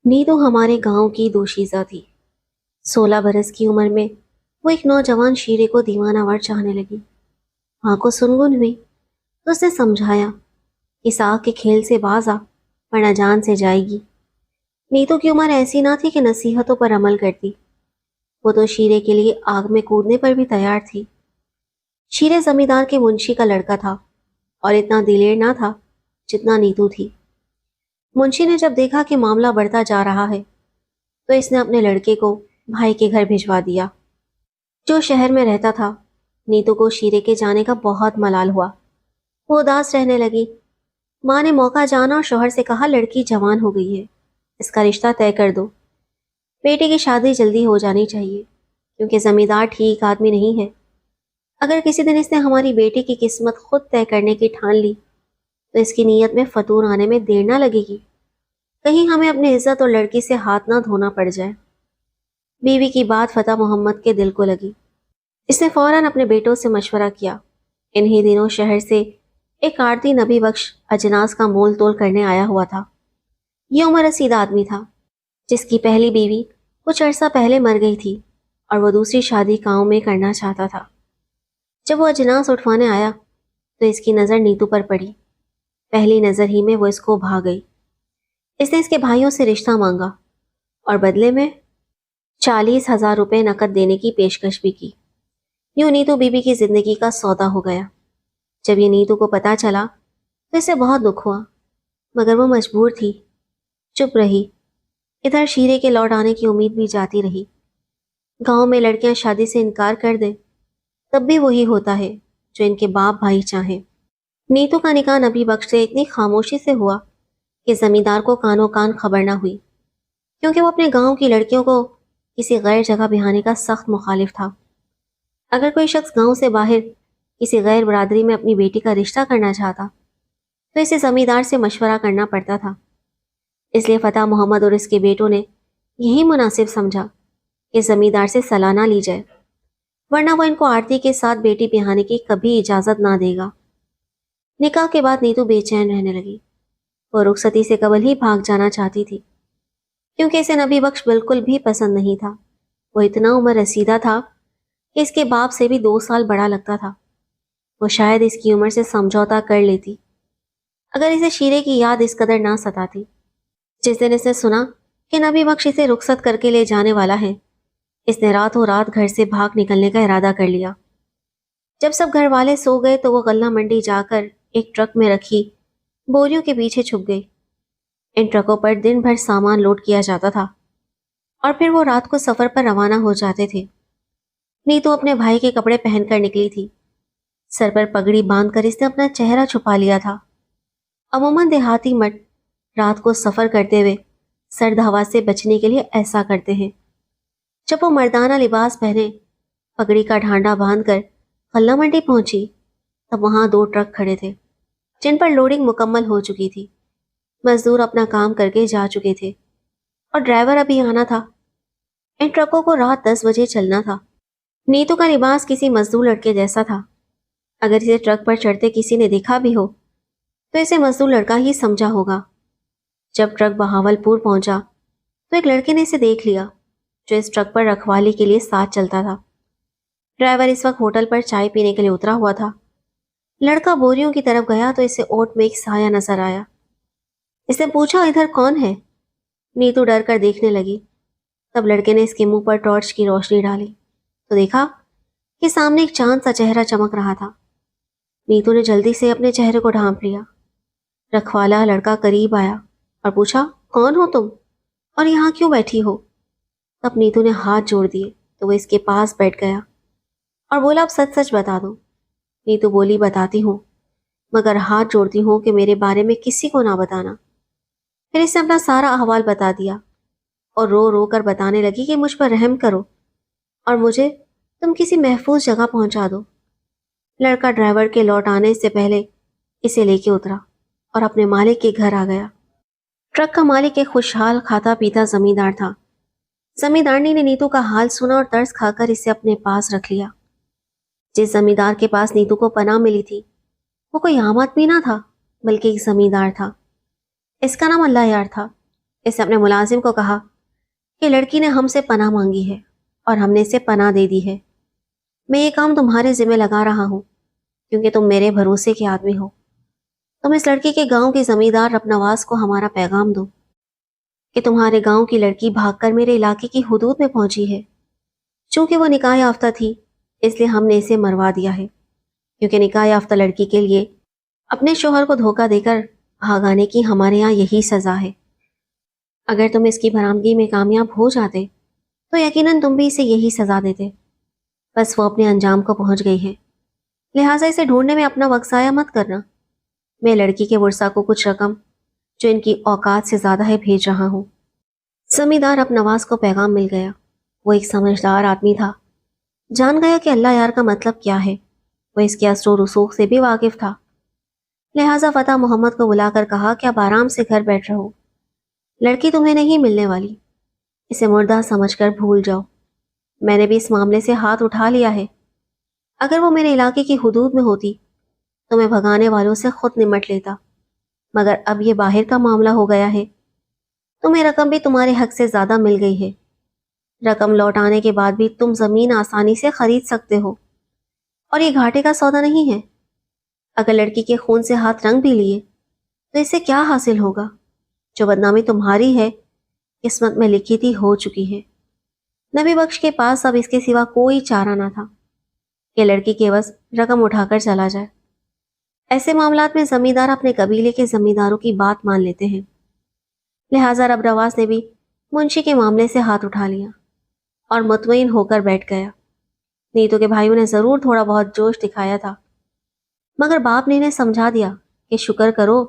नीतू हमारे गांव की दोशीज़ा थी। 16 बरस की उम्र में वो एक नौजवान शीरे को दीवानावर चाहने लगी। माँ को सुनगुन हुई तो उसने समझाया कि साग के खेल से बाज आ, वरना जान से जाएगी। नीतू की उम्र ऐसी ना थी कि नसीहतों पर अमल करती। वो तो शीरे के लिए आग में कूदने पर भी तैयार थी। शीरे जमींदार के मुंशी का लड़का था और इतना दिलेर ना था जितना नीतू थी। मुंशी ने जब देखा कि मामला बढ़ता जा रहा है तो इसने अपने लड़के को भाई के घर भिजवा दिया, जो शहर में रहता था। नीतू को शीरे के जाने का बहुत मलाल हुआ। वो उदास रहने लगी। माँ ने मौका जाना और शौहर से कहा, लड़की जवान हो गई है, इसका रिश्ता तय कर दो। बेटी की शादी जल्दी हो जानी चाहिए, क्योंकि जमींदार ठीक आदमी नहीं है। अगर किसी दिन इसने हमारी बेटी की किस्मत खुद तय करने की ठान ली तो इसकी नीयत में फतूर आने में देर ना लगेगी। कहीं हमें अपनी इज्जत और लड़की से हाथ ना धोना पड़ जाए। बीवी की बात फतेह मोहम्मद के दिल को लगी। इसने फौरन अपने बेटों से मशवरा किया। इन्हीं दिनों शहर से एक आरती नबी बख्श अजनास का मोल तोल करने आया हुआ था। ये उम्र रसीद आदमी था, जिसकी पहली बीवी कुछ अरसा पहले मर गई थी और वो दूसरी शादी गांव में करना चाहता था। जब वो अजनास उठवाने आया तो इसकी नज़र नीतू पर पड़ी। पहली नज़र ही में वो इसको भा गई। इसने इसके भाइयों से रिश्ता मांगा और बदले में 40,000 रुपये नकद देने की पेशकश भी की। यूं नीतू बीबी की जिंदगी का सौदा हो गया। जब ये नीतू को पता चला तो इसे बहुत दुख हुआ, मगर वो मजबूर थी, चुप रही। इधर शीरे के लौट आने की उम्मीद भी जाती रही। गांव में लड़कियां शादी से इनकार कर दें तब भी वही होता है जो इनके बाप भाई चाहें। नीतू का निकाह नबी बख्श से इतनी खामोशी से हुआ कि जमींदार को कानो कान खबर ना हुई, क्योंकि वो अपने गांव की लड़कियों को किसी गैर जगह बिहाने का सख्त मुखालिफ था। अगर कोई शख्स गांव से बाहर किसी गैर बरादरी में अपनी बेटी का रिश्ता करना चाहता तो इसे जमींदार से मशवरा करना पड़ता था। इसलिए फतेह मोहम्मद और इसके बेटों ने यही मुनासिब समझा कि जमींदार से सलाह ना ली जाए, वरना वो इनको आरती के साथ बेटी बिहाने की कभी इजाजत ना देगा। निकाह के बाद नीतू बेचैन रहने लगी। वो रुखसती से कबल ही भाग जाना चाहती थी, क्योंकि इसे नबी बख्श बिल्कुल भी पसंद नहीं था। वो इतना उम्र रसीदा था कि इसके बाप से भी 2 साल बड़ा लगता था। वो शायद इसकी उम्र से समझौता कर लेती अगर इसे शीरे की याद इस कदर ना सताती। जिस दिन इसने सुना कि नबी बख्श इसे रुखसत करके ले जाने वाला है, इसने रातों रात घर से भाग निकलने का इरादा कर लिया। जब सब घर वाले सो गए तो वो गल्ला मंडी जाकर एक ट्रक में रखी बोरियों के पीछे छुप गई। इन ट्रकों पर दिन भर सामान लोड किया जाता था और फिर वो रात को सफर पर रवाना हो जाते थे। नीतू अपने भाई के कपड़े पहनकर निकली थी। सर पर पगड़ी बांधकर इसने अपना चेहरा छुपा लिया था। अमूमन देहाती मर्द रात को सफर करते हुए सर्द हवा से बचने के लिए ऐसा करते हैं। जब वो मर्दाना लिबास पहने पगड़ी का ढांढा बांधकर गल्ला मंडी पहुंची, तब वहां 2 ट्रक खड़े थे, जिन पर लोडिंग मुकम्मल हो चुकी थी। मजदूर अपना काम करके जा चुके थे और ड्राइवर अभी आना था। इन ट्रकों को रात 10 बजे चलना था। नीतू का लिबास किसी मजदूर लड़के जैसा था। अगर इसे ट्रक पर चढ़ते किसी ने देखा भी हो तो इसे मजदूर लड़का ही समझा होगा। जब ट्रक बहावलपुर पहुंचा तो एक लड़के ने इसे देख लिया, जो इस ट्रक पर रखवाली के लिए साथ चलता था। ड्राइवर इस वक्त होटल पर चाय पीने के लिए उतरा हुआ था। लड़का बोरियों की तरफ गया तो इसे ओट में एक साया नजर आया। इसने पूछा, इधर कौन है? नीतू डर कर देखने लगी। तब लड़के ने इसके मुंह पर टॉर्च की रोशनी डाली तो देखा कि सामने एक चांद सा चेहरा चमक रहा था। नीतू ने जल्दी से अपने चेहरे को ढांप लिया। रखवाला लड़का करीब आया और पूछा, कौन हो तुम और यहाँ क्यों बैठी हो? तब नीतू ने हाथ जोड़ दिए तो वो इसके पास बैठ गया और बोला, अब सच सच बता दो। नीतू बोली, बताती हूँ, मगर हाथ जोड़ती हूँ कि मेरे बारे में किसी को ना बताना। फिर इसने अपना सारा अहवाल बता दिया और रो रो कर बताने लगी कि मुझ पर रहम करो और मुझे तुम किसी महफूज जगह पहुंचा दो। लड़का ड्राइवर के लौट आने से पहले इसे लेके उतरा और अपने मालिक के घर आ गया। ट्रक का मालिक एक खुशहाल खाता पीता जमींदार था। जमींदारनी ने नीतू का हाल सुना और तरस खाकर इसे अपने पास रख लिया। जिस जमींदार के पास नीतू को पनाह मिली थी वो कोई आम आदमी ना था, बल्कि एक जमींदार था। इसका नाम अल्लाह यार था। اس نے اپنے ملازم کو کہا کہ لڑکی نے ہم سے پناہ مانگی ہے اور ہم نے اسے پناہ دے دی ہے۔ میں یہ کام تمہارے ذمہ لگا رہا ہوں کیونکہ تم میرے بھروسے کے آدمی ہو۔ تم اس لڑکی کے گاؤں کے زمیندار رب نواز کو ہمارا پیغام دو کہ تمہارے گاؤں کی لڑکی بھاگ کر میرے علاقے کی حدود میں پہنچی ہے۔ چونکہ وہ نکاح یافتہ تھی اس لیے ہم نے اسے مروا دیا ہے، کیونکہ نکاح یافتہ لڑکی کے لیے اپنے شوہر کو دھوکہ دے کر بھاگانے کی ہمارے یہاں یہی سزا ہے۔ اگر تم اس کی برآمدگی میں کامیاب ہو جاتے تو یقیناً تم بھی اسے یہی سزا دیتے۔ بس وہ اپنے انجام کو پہنچ گئی ہے، لہٰذا اسے ڈھونڈنے میں اپنا وقت ضائع مت کرنا۔ میں لڑکی کے ورثہ کو کچھ رقم جو ان کی اوقات سے زیادہ ہے بھیج رہا ہوں۔ زمیندار اب نواز کو پیغام مل گیا۔ وہ ایک سمجھدار آدمی تھا، جان گیا کہ اللہ یار کا مطلب کیا ہے۔ وہ اس کے اثر و رسوخ سے بھی واقف تھا، لہٰذا فتح محمد کو بلا کر کہا کہ اب آرام سے گھر بیٹھ رہو، لڑکی تمہیں نہیں ملنے والی، اسے مردہ سمجھ کر بھول جاؤ۔ میں نے بھی اس معاملے سے ہاتھ اٹھا لیا ہے، اگر وہ میرے علاقے کی حدود میں ہوتی تو میں بھگانے والوں سے خود نمٹ لیتا، مگر اب یہ باہر کا معاملہ ہو گیا ہے۔ تمہیں رقم بھی تمہارے حق سے زیادہ مل گئی ہے۔ رقم لوٹانے کے بعد بھی تم زمین آسانی سے خرید سکتے ہو، اور یہ گھاٹے کا سودا نہیں ہے۔ اگر لڑکی کے خون سے ہاتھ رنگ بھی لیے تو اس سے کیا حاصل ہوگا؟ جو بدنامی تمہاری ہے قسمت میں لکھی تھی ہو چکی ہے۔ نبی بخش کے پاس اب اس کے سوا کوئی چارہ نہ تھا کہ لڑکی کے عوض رقم اٹھا کر چلا جائے۔ ایسے معاملات میں زمیندار اپنے قبیلے کے زمینداروں کی بات مان لیتے ہیں، لہٰذا رب نواز نے بھی منشی کے معاملے سے ہاتھ اٹھا لیا اور مطمئن ہو کر بیٹھ گیا۔ نیتو کے بھائیوں نے ضرور تھوڑا بہت جوش دکھایا تھا، مگر باپ نے انہیں سمجھا دیا کہ شکر کرو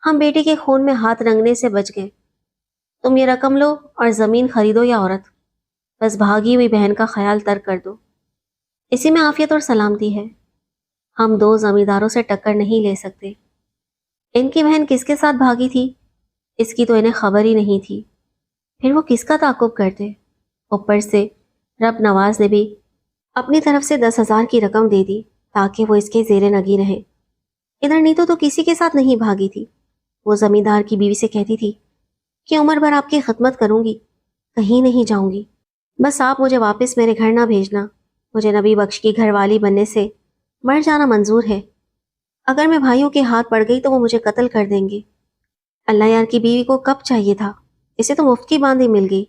ہم بیٹی کے خون میں ہاتھ رنگنے سے بچ گئے۔ تم یہ رقم لو اور زمین خریدو یا عورت، بس بھاگی ہوئی بہن کا خیال ترک کر دو، اسی میں عافیت اور سلامتی ہے۔ ہم دو زمینداروں سے ٹکر نہیں لے سکتے۔ ان کی بہن کس کے ساتھ بھاگی تھی اس کی تو انہیں خبر ہی نہیں تھی، پھر وہ کس کا تعاقب کرتے؟ اوپر سے رب نواز نے بھی اپنی طرف سے 10,000 کی رقم دے دی تاکہ وہ اس کے زیر نگی رہے۔ ادھر نیتو تو کسی کے ساتھ نہیں بھاگی تھی، وہ زمیندار کی بیوی سے کہتی تھی کہ عمر بھر آپ کی خدمت کروں گی، کہیں نہیں جاؤں گی، بس آپ مجھے واپس میرے گھر نہ بھیجنا، مجھے نبی بخش کی گھر والی بننے سے مر جانا منظور ہے، اگر میں بھائیوں کے ہاتھ پڑ گئی تو وہ مجھے قتل کر دیں گے۔ اللہ یار کی بیوی کو کب چاہیے تھا، اسے تو مفت کی باندھی مل گئی،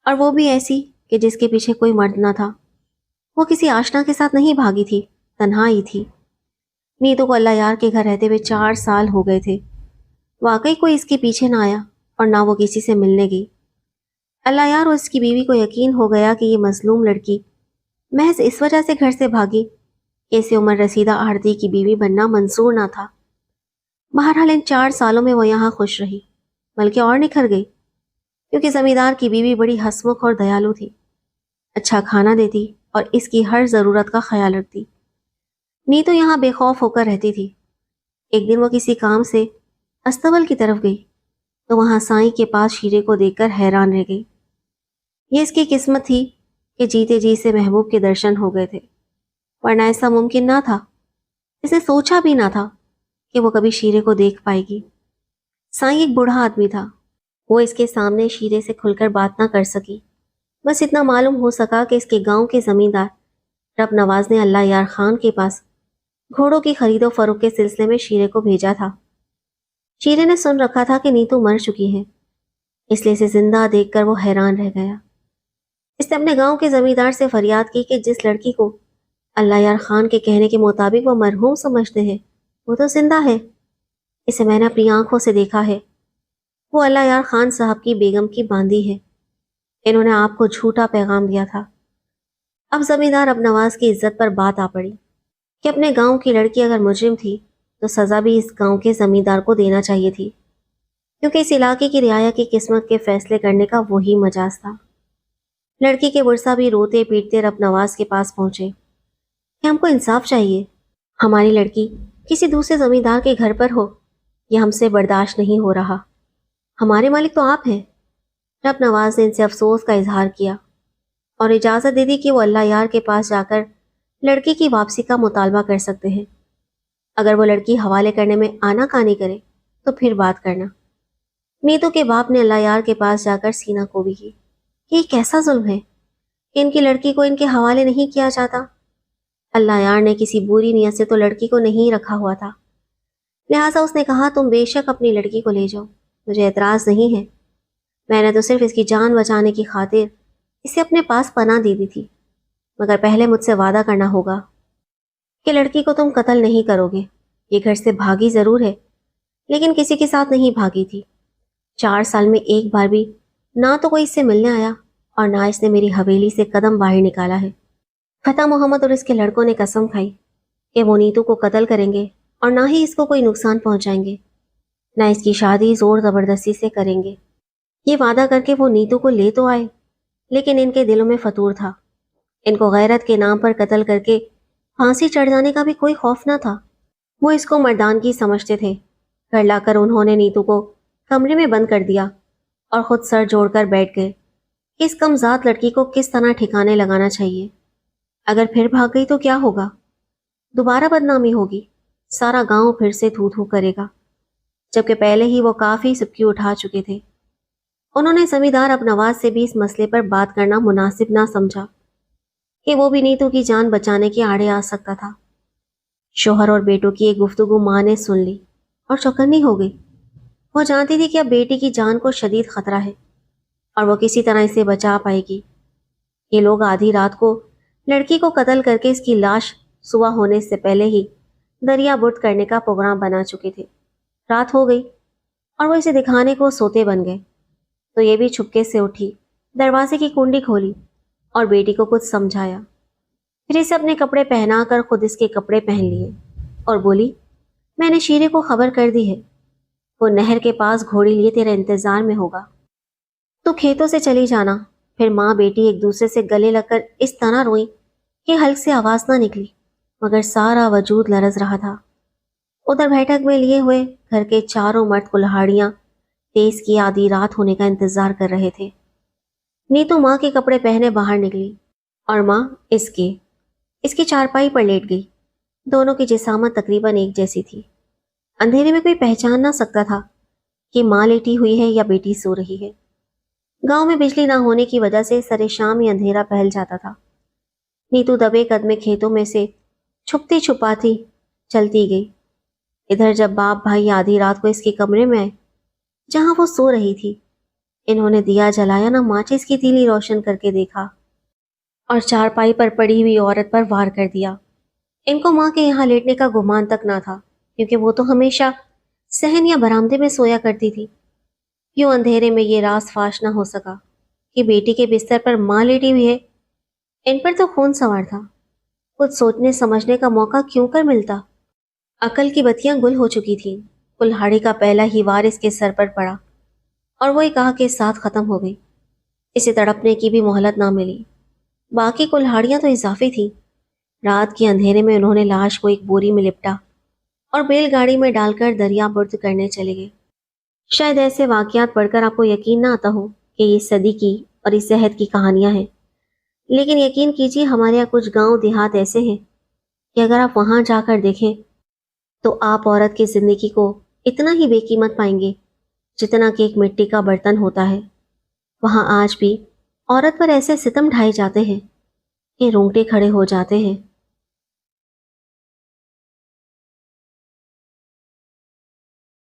اور وہ بھی ایسی کہ جس کے پیچھے کوئی مرد نہ تھا۔ وہ کسی آشنا کے ساتھ نہیں بھاگی تھی، تنہا ہی تھی۔ نیتو کو اللہ یار کے گھر رہتے ہوئے 4 سال ہو گئے تھے، واقعی کوئی اس کے پیچھے نہ آیا اور نہ وہ کسی سے ملنے گئی۔ اللہ یار اور اس کی بیوی کو یقین ہو گیا کہ یہ مظلوم لڑکی محض اس وجہ سے گھر سے بھاگی کہ اسے عمر رسیدہ آڑتی کی بیوی بننا منظور نہ تھا۔ بہرحال ان 4 سالوں میں وہ یہاں خوش رہی، بلکہ اور نکھر گئی، کیونکہ زمیندار کی بیوی بڑی ہنسمکھ اور دیالو تھی، اچھا کھانا دیتی اور اس کی ہر ضرورت کا خیال رکھتی۔ نیتو یہاں بے خوف ہو کر رہتی تھی۔ ایک دن وہ کسی کام سے استبل کی طرف گئی تو وہاں سائیں کے پاس شیرے کو دیکھ کر حیران رہ گئی۔ یہ اس کی قسمت تھی کہ جیتے جی سے محبوب کے درشن ہو گئے تھے، ورنہ ایسا ممکن نہ تھا، اس نے سوچا بھی نہ تھا کہ وہ کبھی شیرے کو دیکھ پائے گی۔ سائیں ایک بوڑھا آدمی تھا، وہ اس کے سامنے شیرے سے کھل کر بات نہ کر سکی، بس اتنا معلوم ہو سکا کہ اس کے گاؤں کے زمیندار رب نواز نے اللہ یار خان کے پاس گھوڑوں کی خرید و فروخت کے سلسلے میں شیرے کو بھیجا تھا۔ شیرے نے سن رکھا تھا کہ نیتو مر چکی ہے، اس لیے اسے زندہ دیکھ کر وہ حیران رہ گیا۔ اس نے اپنے گاؤں کے زمیندار سے فریاد کی کہ جس لڑکی کو اللہ یار خان کے کہنے کے مطابق وہ مرحوم سمجھتے ہیں وہ تو زندہ ہے، اسے میں نے اپنی آنکھوں سے دیکھا ہے، وہ اللہ یار خان صاحب کی بیگم کی باندی ہے، انہوں نے آپ کو جھوٹا پیغام دیا تھا۔ اب زمیندار اب نواز کی عزت پر بات آ پڑی کہ اپنے گاؤں کی لڑکی اگر مجرم تھی تو سزا بھی اس گاؤں کے زمیندار کو دینا چاہیے تھی، کیونکہ اس علاقے کی رعایا کی قسمت کے فیصلے کرنے کا وہی مجاز تھا۔ لڑکی کے ورثہ بھی روتے پیٹتے رب نواز کے پاس پہنچے کہ ہم کو انصاف چاہیے، ہماری لڑکی کسی دوسرے زمیندار کے گھر پر ہو، یہ ہم سے برداشت نہیں ہو رہا، ہمارے مالک تو آپ ہیں۔ رب نواز نے ان سے افسوس کا اظہار کیا اور اجازت دے دی کہ وہ اللہ یار کے پاس جا کر لڑکی کی واپسی کا مطالبہ کر سکتے ہیں، اگر وہ لڑکی حوالے کرنے میں آنا کانی کرے تو پھر بات کرنا۔ नीतू के बाप ने अल्लाह यार के पास जाकर सीना कोबी की। ये कैसा जुल्म है कि इनकी लड़की को इनके हवाले नहीं किया जाता। अल्लाह यार ने किसी बुरी नीयत से तो लड़की को नहीं रखा हुआ था, लिहाजा उसने कहा तुम बेशक अपनी लड़की को ले जाओ, मुझे एतराज़ नहीं है। मैंने तो सिर्फ इसकी जान बचाने की खातिर इसे अपने पास पनाह दे दी थी, मगर पहले मुझसे वादा करना होगा कि लड़की को तुम कत्ल नहीं करोगे। ये घर से भागी ज़रूर है, लेकिन किसी के साथ नहीं भागी थी। 4 साल में एक बार भी ना तो कोई इससे मिलने आया और ना इसने मेरी हवेली से कदम बाहर निकाला है। फतेह मोहम्मद और इसके लड़कों ने कसम खाई कि वो नीतू को कत्ल करेंगे और ना ही इसको कोई नुकसान पहुंचाएंगे, ना इसकी शादी जोर ज़बरदस्ती से करेंगे। ये वादा करके वो नीतू को ले तो आए, लेकिन इनके दिलों में फतूर था। इनको गैरत के नाम पर कत्ल करके फांसी चढ़ जाने का भी कोई खौफ न था। वो इसको मर्दानगी समझते थे। घर लाकर उन्होंने नीतू को कमरे में बंद कर दिया और खुद सर जोड़कर बैठ गए कि इस कमजात लड़की को किस तरह ठिकाने लगाना चाहिए। अगर फिर भाग गई तो क्या होगा? दोबारा बदनामी होगी, सारा गांव फिर से थू थू करेगा, जबकि पहले ही वो काफ़ी सिबकी उठा चुके थे। उन्होंने जमींदार अब नवाज से भी इस मसले पर बात करना मुनासिब ना समझा कि वो भी नीतू की जान बचाने के आड़े आ सकता था। शोहर और बेटों की एक गुफ्तगू माँ ने सुन ली और चौकन्नी हो गई। वो जानती थी कि अब बेटी की जान को शदीद खतरा है और वो किसी तरह इसे बचा पाएगी। ये लोग आधी रात को लड़की को कत्ल करके इसकी लाश सुबह होने से पहले ही दरिया बुर्द करने का प्रोग्राम बना चुके थे। रात हो गई और वो इसे दिखाने को सोते बन गए, तो ये भी छुपके से उठी, दरवाजे की कुंडी खोली और बेटी को कुछ समझाया। फिर इसे अपने कपड़े पहनाकर खुद इसके कपड़े पहन लिए और बोली, मैंने शीरे को खबर कर दी है, वो नहर के पास घोड़ी लिए तेरे इंतजार में होगा। तो खेतों से चली जाना। फिर माँ बेटी एक दूसरे से गले लगकर इस तरह रोई कि हल्क से आवाज ना निकली, मगर सारा वजूद लरज रहा था। उधर बैठक में लिए हुए घर के चारों मर्द कुल्हाड़ियां तेज की आधी रात होने का इंतजार कर रहे थे। नीतू माँ के कपड़े पहने बाहर निकली और माँ इसकी चारपाई पर लेट गई। दोनों की जिसामत तकरीबन एक जैसी थी। अंधेरे में कोई पहचान ना सकता था कि माँ लेटी हुई है या बेटी सो रही है। गांव में बिजली ना होने की वजह से सरे शाम ही अंधेरा फैल जाता था। नीतू दबे कदमे खेतों में से छुपती छुपाती चलती गई। इधर जब बाप भाई आधी रात को इसके कमरे में आए जहां वो सो रही थी, इन्होंने दिया जलाया ना माचिस की तीली रोशन करके देखा और चारपाई पर पड़ी हुई औरत पर वार कर दिया। इनको माँ के यहाँ लेटने का गुमान तक ना था, क्योंकि वो तो हमेशा सहन या बरामदे में सोया करती थी। यूं अंधेरे में ये राज फाश ना हो सका कि बेटी के बिस्तर पर माँ लेटी हुई है। इन पर तो खून सवार था। कुछ सोचने समझने का मौका क्यों कर मिलता। अकल की बत्तियां गुल हो चुकी थीं। कुल्हाड़ी का पहला ही वार इसके सर पर पड़ा और वो एक आह के साथ खत्म हो गई। इसे तड़पने की भी मोहलत ना मिली। बाकी कुल्हाड़ियां तो इजाफी थी। रात के अंधेरे में उन्होंने लाश को एक बोरी में लिपटा और बैलगाड़ी में डालकर दरिया बुर्द करने चले गए। शायद ऐसे वाकयात पढ़कर आपको यकीन ना आता हो कि ये सदी की और इस सेहत की कहानियां हैं, लेकिन यकीन कीजिए हमारे यहाँ कुछ गांव देहात ऐसे हैं कि अगर आप वहां जाकर देखें तो आप औरत की जिंदगी को इतना ही बेकीमत पाएंगे जितना कि एक मिट्टी का बर्तन होता है। वहां आज भी औरत पर ऐसे सितम ढाए जाते हैं कि रोंगटे खड़े हो जाते हैं।